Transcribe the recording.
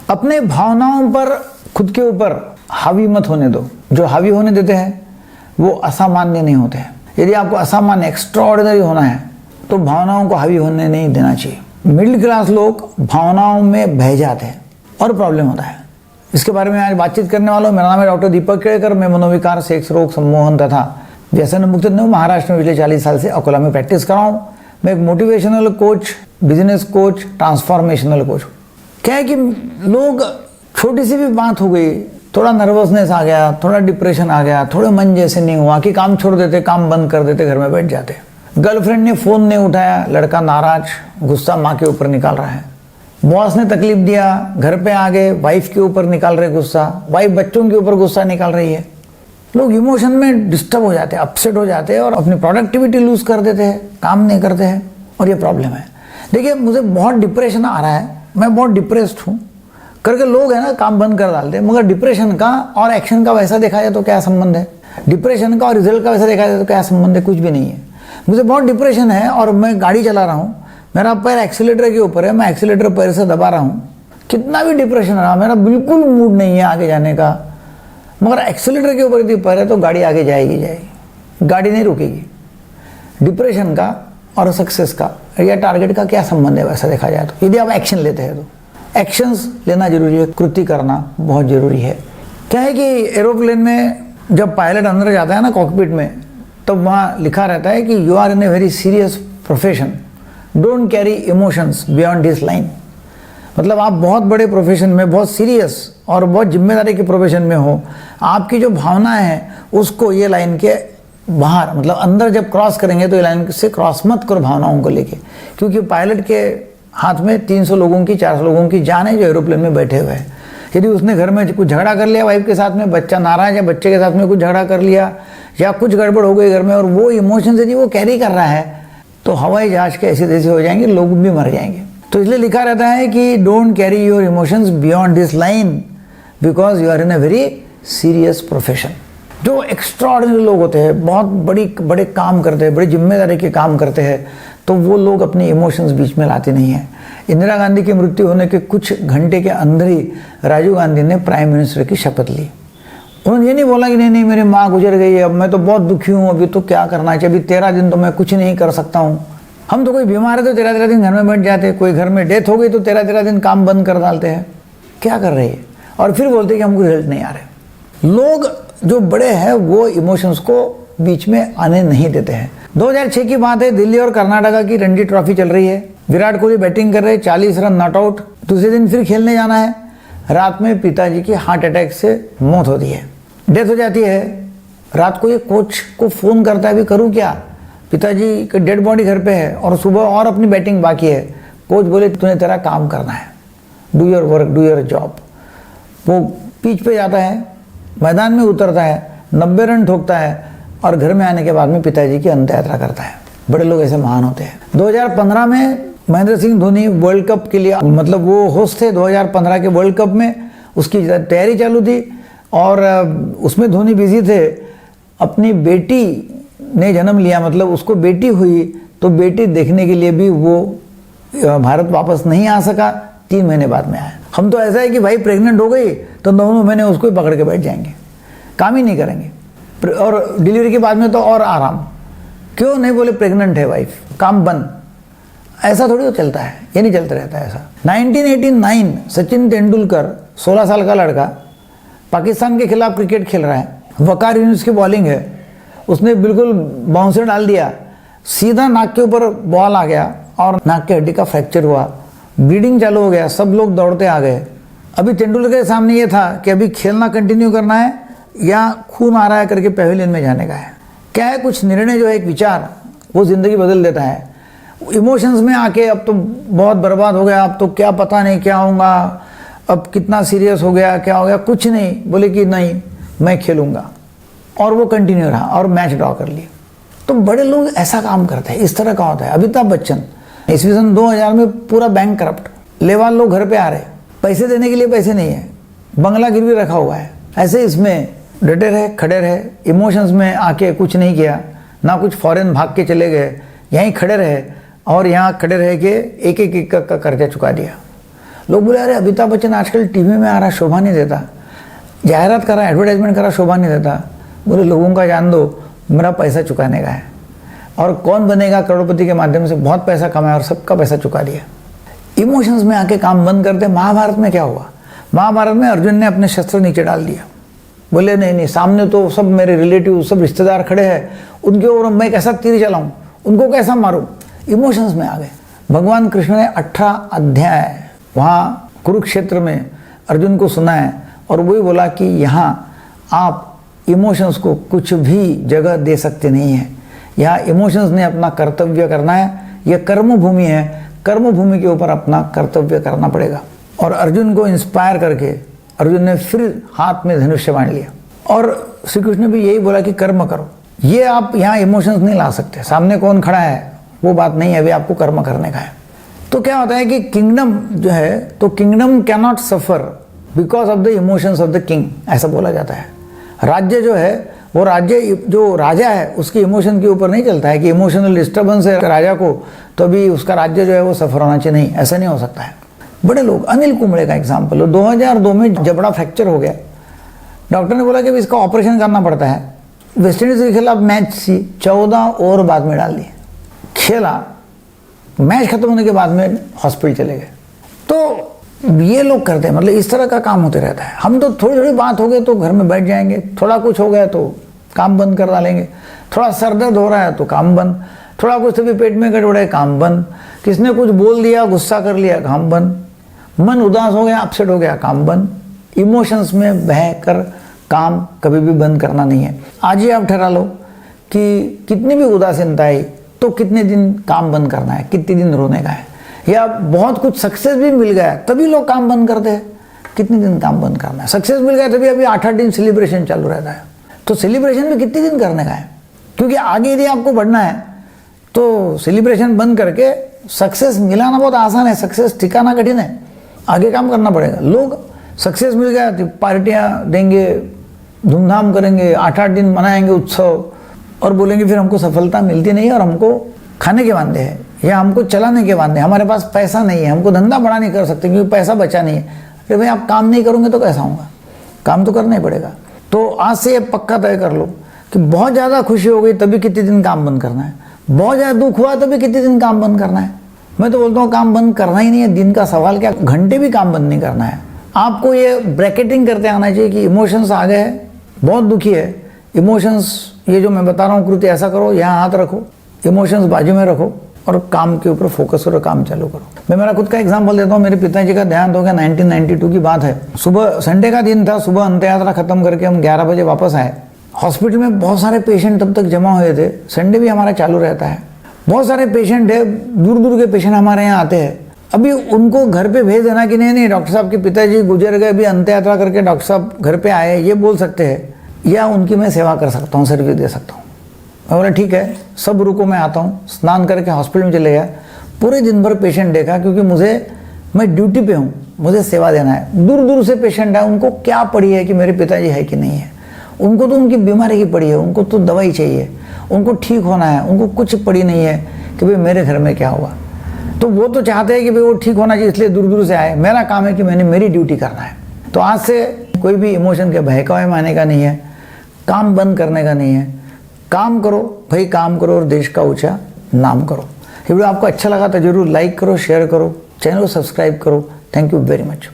अपने भावनाओं पर खुद के ऊपर हावी मत होने दो। जो हावी होने देते हैं वो असामान्य नहीं होते हैं। यदि आपको असामान्य एक्स्ट्राऑर्डिनरी होना है तो भावनाओं को हावी होने नहीं देना चाहिए। मिडिल क्लास लोग भावनाओं में बह जाते हैं और प्रॉब्लम होता है। इसके बारे में आज बातचीत करने वाला हूँ। मेरा नाम है डॉक्टर दीपक केड़कर। मैं मनोविकार, सेक्स रोग, सम्मोहन तथा व्यसन मुक्त महाराष्ट्र में पिछले 40 साल से अकोला में प्रैक्टिस कर रहा हूँ। मैं एक motivational coach, business coach, transformational coach. क्या है कि लोग छोटी सी भी बात हो गई, थोड़ा नर्वसनेस आ गया, थोड़ा डिप्रेशन आ गया, थोड़े मन जैसे नहीं हुआ कि काम छोड़ देते, काम बंद कर देते, घर में बैठ जाते। गर्लफ्रेंड ने फ़ोन नहीं उठाया, लड़का नाराज, गुस्सा माँ के ऊपर निकाल रहा है। बॉस ने तकलीफ दिया, घर पे आ गए, वाइफ के ऊपर निकाल रहे गुस्सा, वाइफ बच्चों के ऊपर गुस्सा निकाल रही है। लोग इमोशन में डिस्टर्ब हो जाते हैं, अपसेट हो जाते हैं और अपनी प्रोडक्टिविटी लूज कर देते हैं, काम नहीं करते हैं और ये प्रॉब्लम है। देखिए, मुझे बहुत डिप्रेशन आ रहा है, मैं बहुत डिप्रेस्ड हूँ करके लोग है ना काम बंद कर डालते हैं। मगर डिप्रेशन का और एक्शन का वैसा देखा जाए तो क्या संबंध है? डिप्रेशन का और रिजल्ट का वैसा देखा जाए तो क्या संबंध है? कुछ भी नहीं है। मुझे बहुत डिप्रेशन है और मैं गाड़ी चला रहा हूँ, मेरा पैर एक्सीलेटर के ऊपर है, मैं एक्सीलेटर पैर से दबा रहा हूँ। कितना भी डिप्रेशन रहा, मेरा बिल्कुल मूड नहीं है आगे जाने का, मगर एक्सीलेटर के ऊपर यदि पैर है तो गाड़ी आगे जाएगी, गाड़ी नहीं रुकेगी। डिप्रेशन का और सक्सेस का या टारगेट का क्या संबंध है वैसा देखा जाए तो? यदि आप एक्शन लेते हैं तो एक्शंस लेना जरूरी है, कृति करना बहुत जरूरी है। क्या है कि एरोप्लेन में जब पायलट अंदर जाता है ना कॉकपिट में, तब वहाँ लिखा रहता है कि you are in a very serious profession, don't carry emotions beyond this line. मतलब आप बहुत बड़े प्रोफेशन में, बहुत सीरियस और बहुत जिम्मेदारी के प्रोफेशन में हो, आपकी जो भावनाएं हैं उसको ये लाइन के बाहर, मतलब अंदर जब क्रॉस करेंगे तो ये लाइन से क्रॉस मत करो भावनाओं को लेके, क्योंकि पायलट के हाथ में 300 लोगों की, 400 लोगों की जान है जो एरोप्लेन में बैठे हुए हैं। यदि उसने घर में कुछ झगड़ा कर लिया वाइफ के साथ में, बच्चा नाराज है, बच्चे के साथ में कुछ झगड़ा कर लिया या कुछ गड़बड़ हो गई घर में और वो इमोशंस यदि वो कैरी कर रहा है तो हवाई जहाज के ऐसे तैसे हो जाएंगे, लोग भी मर जाएंगे। तो इसलिए लिखा रहता है कि don't carry your emotions beyond this line because you are in a very serious profession. जो एक्स्ट्राऑर्डिनरी लोग होते हैं, बहुत बड़े काम करते हैं, बड़ी जिम्मेदारी के काम करते हैं, तो वो लोग अपने इमोशंस बीच में लाते नहीं हैं। इंदिरा गांधी की मृत्यु होने के कुछ घंटे के अंदर ही राजीव गांधी ने प्राइम मिनिस्टर की शपथ ली। उन्होंने ये नहीं बोला कि नहीं मेरी माँ गुजर गई है, अब मैं तो बहुत दुखी हूँ, अभी तो क्या करना चाहिए, अभी 13 दिन तो मैं कुछ नहीं कर सकता हूँ। हम तो कोई बीमार है तो 13 दिन घर में बैठ जाते हैं, कोई घर में डेथ हो गई तो 13 दिन काम बंद कर डालते हैं। क्या कर रहे हैं? और फिर बोलते हैं कि हमको रिजल्ट नहीं आ रहे। लोग जो बड़े हैं वो इमोशंस को बीच में आने नहीं देते हैं। 2006 की बात है, दिल्ली और कर्नाटका की रणजी ट्रॉफी चल रही है। विराट कोहली बैटिंग कर रहे हैं, 40 रन नॉट आउट। दूसरे दिन फिर खेलने जाना है। रात में पिताजी की हार्ट अटैक से मौत होती है, डेथ हो जाती है। रात को ये कोच को फोन करता है, अभी करूँ क्या, पिताजी की डेड बॉडी घर पे है और सुबह और अपनी बैटिंग बाकी है। कोच बोले तूने तेरा काम करना है, do your work, do your job. वो पिच पे जाता है, मैदान में उतरता है, 90 रन ठोकता है और घर में आने के बाद में पिताजी की अंत्य यात्रा करता है। बड़े लोग ऐसे महान होते हैं। 2015 में महेंद्र सिंह धोनी वर्ल्ड कप के लिए, मतलब वो होस्ट थे 2015 के वर्ल्ड कप में, उसकी तैयारी चालू थी और उसमें धोनी बिजी थे। अपनी बेटी ने जन्म लिया, मतलब उसको बेटी हुई, तो बेटी देखने के लिए भी वो भारत वापस नहीं आ सका, 3 महीने बाद में आया। हम तो ऐसा है कि भाई प्रेग्नेंट हो गई तो 9 महीने उसको ही पकड़ के बैठ जाएंगे, काम ही नहीं करेंगे और डिलीवरी के बाद में तो और आराम। क्यों नहीं बोले प्रेग्नेंट है वाइफ, काम बंद। ऐसा थोड़ी तो चलता है, ये नहीं चलता रहता है ऐसा। 1989 सचिन तेंदुलकर 16 साल का लड़का पाकिस्तान के खिलाफ क्रिकेट खेल रहा है। वकार यूनिस की बॉलिंग है, उसने बिल्कुल बाउंसर डाल दिया, सीधा नाक के ऊपर बॉल आ गया और नाक की हड्डी का फ्रैक्चर हुआ, ब्लीडिंग चालू हो गया, सब लोग दौड़ते आ गए। अभी तेंदुलकर के सामने ये था कि अभी खेलना कंटिन्यू करना है या खून आ रहा है करके पवेलियन में जाने का है। क्या है, कुछ निर्णय जो है, एक विचार, वो जिंदगी बदल देता है। इमोशंस में आके अब तो बहुत बर्बाद हो गया, अब तो क्या पता नहीं क्या होगा, अब कितना सीरियस हो गया, क्या हो गया, कुछ नहीं, बोले कि नहीं मैं खेलूंगा और वो कंटिन्यू रहा और मैच ड्रॉ कर लिया। तो बड़े लोग ऐसा काम करते हैं, इस तरह का होता है। अमिताभ बच्चन ईस्वी सन 2000 में पूरा बैंक करप्ट, लेवाल लोग घर पे आ रहे, पैसे देने के लिए पैसे नहीं है, बंगला गिरवी रखा हुआ है। ऐसे इसमें डटे रहे, खड़े रहे, इमोशंस में आके कुछ नहीं किया, ना कुछ फॉरेन भाग के चले गए, यहीं खड़े रहे और यहाँ खड़े रह के एक का कर्जा चुका दिया। लोग बोले अरे अमिताभ बच्चन आजकल टीवी में आ रहा, शोभा नहीं देता, जाहिरात कर रहा है, एडवर्टाइजमेंट कर रहा, शोभा नहीं देता। बोले लोगों का जान दो, मेरा पैसा चुकाने का है। और कौन बनेगा करोड़पति के माध्यम से, बहुत पैसा कमाया और सबका पैसा चुका दिया। इमोशंस में आके काम बंद करते। महाभारत में क्या हुआ? महाभारत में अर्जुन ने अपने शस्त्र नीचे डाल दिया, बोले नहीं नहीं, सामने तो सब मेरे रिलेटिव, सब रिश्तेदार खड़े हैं, उनके ऊपर मैं कैसा तीर चलाऊं, उनको कैसा मारूं? इमोशंस में आ गए। भगवान कृष्ण ने 18 अध्याय वहाँ कुरुक्षेत्र में अर्जुन को सुनाया और वही बोला कि यहाँ आप इमोशंस को कुछ भी जगह दे सकते नहीं है। यहाँ इमोशंस ने अपना कर्तव्य करना है, यह कर्म भूमि है, कर्म भूमि के ऊपर अपना कर्तव्य करना पड़ेगा। और अर्जुन को इंस्पायर करके अर्जुन ने फिर हाथ में धनुष्य बांध लिया और श्री कृष्ण ने भी यही बोला कि कर्म करो। ये आप यहाँ इमोशंस नहीं ला सकते, सामने कौन खड़ा है वो बात नहीं है, अभी आपको कर्म करने का है। तो क्या होता है कि किंगडम जो है, तो kingdom can not suffer because of the emotions of the king, ऐसा बोला जाता है। राज्य जो है वो राज्य, जो राजा है उसके इमोशन के ऊपर नहीं चलता है कि इमोशनल डिस्टर्बेंस है राजा को तो भी उसका राज्य जो है वो सफर होना चाहिए, नहीं, ऐसा नहीं हो सकता है। बड़े लोग, अनिल कुंबले का एग्जाम्पल, 2002 में जबड़ा फ्रैक्चर हो गया, डॉक्टर ने बोला कि इसका ऑपरेशन करना पड़ता है। वेस्ट इंडीज के खिलाफ मैच थी, 14 ओवर बाद में डाल दिए, खेला, मैच खत्म होने के बाद में हॉस्पिटल चले गए। तो ये लोग करते हैं, मतलब इस तरह का काम होते रहता है। हम तो थोड़ी थोड़ी बात हो गई तो घर में बैठ जाएंगे, थोड़ा कुछ हो गया तो काम बंद कर डालेंगे, थोड़ा सर दर्द हो रहा है तो काम बंद, थोड़ा कुछ तो भी पेट में गड़बड़ है, काम बंद, किसने कुछ बोल दिया, गुस्सा कर लिया, काम बंद, मन उदास हो गया, अपसेट हो गया, काम बंद। इमोशंस में बह कर काम कभी भी बंद करना नहीं है। आज ही आप ठहरा लो कि कितनी भी उदासीनता आई तो कितने दिन काम बंद करना है, कितने दिन रोने का है, या बहुत कुछ सक्सेस भी मिल गया तभी लोग काम बंद करते हैं, कितने दिन काम बंद करना है। सक्सेस मिल गया तभी अभी 8-8 दिन सेलिब्रेशन चालू रहता है, तो सेलिब्रेशन भी कितने दिन करने का है, क्योंकि आगे यदि आपको बढ़ना है तो सेलिब्रेशन बंद करके सक्सेस मिलाना बहुत आसान है, सक्सेस ठिकाना कठिन है, आगे काम करना पड़ेगा। लोग सक्सेस मिल गया तो पार्टियां देंगे, धूमधाम करेंगे, 8-8 दिन मनाएंगे उत्सव और बोलेंगे फिर हमको सफलता मिलती नहीं है और हमको खाने के वांदे हैं या हमको चलाने के वांदे, हमारे पास पैसा नहीं है, हमको धंधा बड़ा नहीं कर सकते क्योंकि पैसा बचा नहीं है। अरे भाई आप काम नहीं करोगे तो कैसा होगा, काम तो करना ही पड़ेगा। तो आज से ये पक्का तय कर लो कि बहुत ज़्यादा खुशी हो गई तभी कितने दिन काम बंद करना है, बहुत ज़्यादा दुख हुआ तभी कितने दिन काम बंद करना है। मैं तो बोलता हूँ काम बंद करना ही नहीं है, दिन का सवाल क्या, घंटे भी काम बंद नहीं करना है। आपको ये ब्रैकेटिंग करते आना चाहिए कि इमोशंस आ गए, बहुत दुखी है, इमोशंस ये जो मैं बता रहा हूँ कृति ऐसा करो, यहाँ हाथ रखो, इमोशंस बाजू में रखो और काम के ऊपर फोकस करो, काम चालू करो। मैं मेरा खुद का एग्जांपल देता हूँ। मेरे पिताजी का देहांत हो गया, 1992 की बात है। सुबह संडे का दिन था, सुबह अंत्य यात्रा खत्म करके हम 11 बजे वापस आए। हॉस्पिटल में बहुत सारे पेशेंट तब तक जमा हुए थे, संडे भी हमारा चालू रहता है, बहुत सारे पेशेंट है, दूर दूर के पेशेंट हमारे यहाँ आते हैं। अभी उनको घर पे भेज देना कि नहीं डॉक्टर साहब के पिताजी गुजर गए, अभी अंत्य यात्रा करके डॉक्टर साहब घर पे आए, ये बोल सकते हैं, या उनकी मैं सेवा कर सकता हूँ, सर्विस दे सकता हूँ। मैं बोला ठीक है, सब रुको, मैं आता हूँ। स्नान करके हॉस्पिटल में चले गया, पूरे दिन भर पेशेंट देखा क्योंकि मैं ड्यूटी पे हूँ, मुझे सेवा देना है। दूर दूर से पेशेंट है, उनको क्या पड़ी है कि मेरे पिताजी है कि नहीं है, उनको तो उनकी बीमारी की पड़ी है, उनको तो दवाई चाहिए, उनको ठीक होना है, उनको कुछ पड़ी नहीं है कि भाई मेरे घर में क्या हुआ। तो वो तो चाहते हैं कि भाई वो ठीक होना चाहिए, इसलिए दूर दूर से आए। मेरा काम है कि मैंने मेरी ड्यूटी करना है। तो आज से कोई भी इमोशन के बहकावे में आने का नहीं है, काम बंद करने का नहीं है, काम करो भाई, काम करो और देश का ऊंचा नाम करो। ये वीडियो आपको अच्छा लगा तो जरूर लाइक करो, शेयर करो, चैनल को सब्सक्राइब करो। Thank you very much.